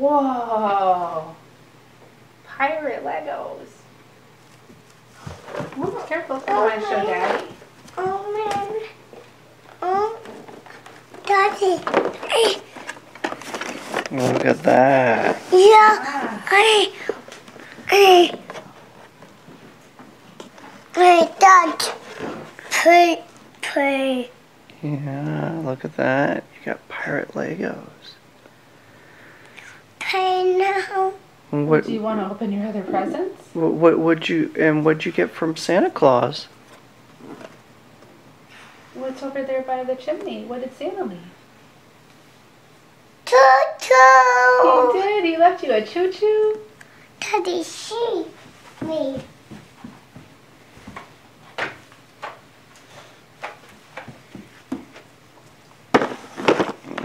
Whoa. Pirate Legos. Oh, careful. You want to show Daddy? Oh, man. Oh, Daddy. Look at that. Yeah. Dad. Play. Yeah, look at that. You got pirate Legos. Play now. What Do you want to open your other presents? what'd you get from Santa Claus? What's over there by the chimney? What did Santa leave? Choo-choo. He did. He left you a choo-choo. Daddy, see me.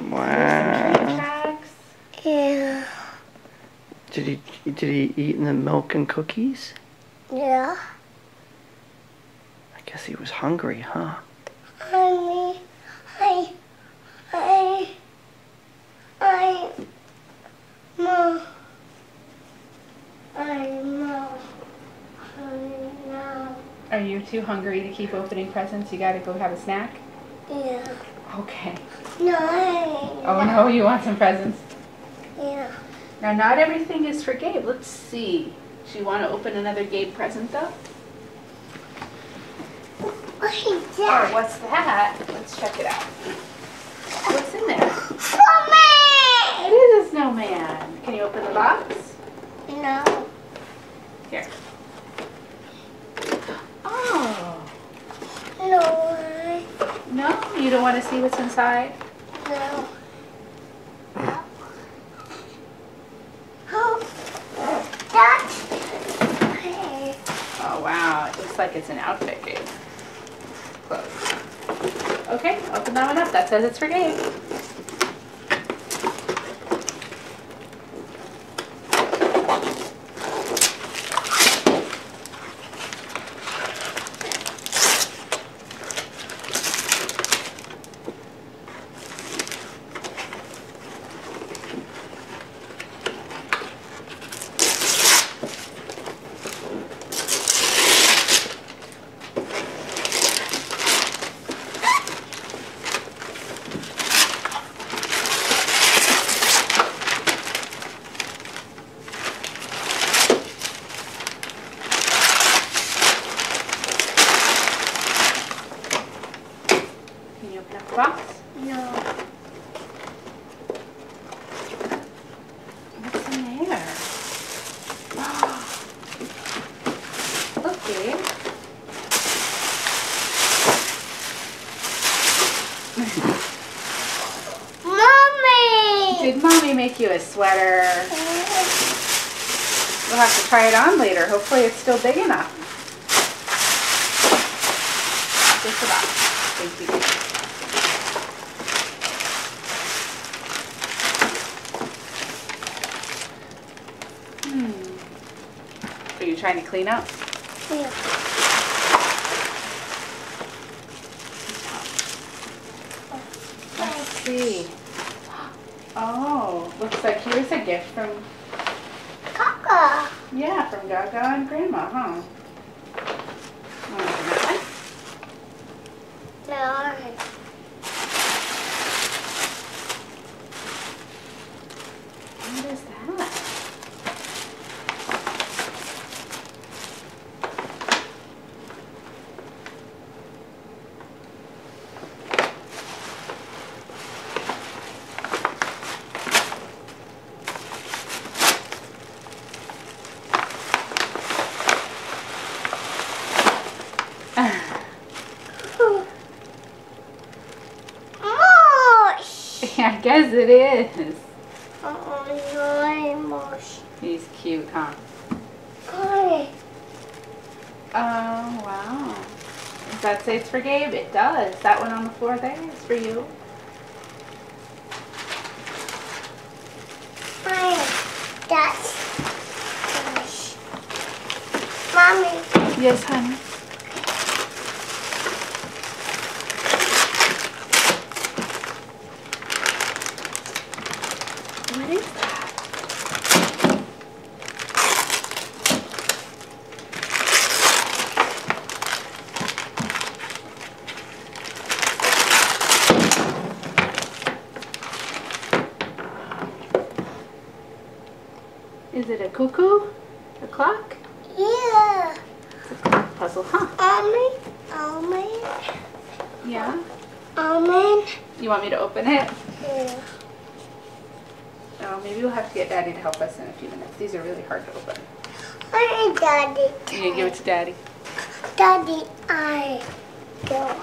Wow. Train tracks. Yeah. Did he eat in the milk and cookies? Yeah. I guess he was hungry, huh? Honey, Mom. Are you too hungry to keep opening presents? You gotta go have a snack? Yeah. Okay. No. Oh no, you want some presents? Yeah. Now not everything is for Gabe. Let's see. Do you want to open another Gabe present though? What's Oh, that? what's that? Let's check it out. What's in there? For It is a snowman. Can you open the box? me. No. Here. Oh. No. No? You don't want to see what's inside? No. Oh, that's. Oh wow, it looks like it's an outfit, Gabe. Close. Okay, open that one up. That says it's for Gabe. Can you open up the box? No. What's in there? Look, Gabe. Mommy! Did Mommy make you a sweater? We'll have to try it on later. Hopefully it's still big enough. Just about. Thank you. Are you trying to clean up? Yeah. Let's see. Oh, looks like here's a gift from, Kaka. yeah, from Gaga and Grandma, huh? Want to open that one? No. What is that? Mosh. Yeah, I guess it is. Oh, no, Mosh. He's cute, huh? Hi. Oh, wow. Does that say it's for Gabe? It does. That one on the floor there is for you. Hi. That's Mosh. Mommy. Yes, honey. What is that? Is it a cuckoo? A clock? Yeah. It's a clock puzzle, huh? Almond. Yeah. Almond. You want me to open it? Yeah. Oh, maybe we'll have to get Daddy to help us in a few minutes. These are really hard to open. I need Daddy. You gonna give it to Daddy? Daddy, I go.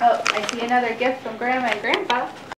Oh, I see another gift from Grandma and Grandpa.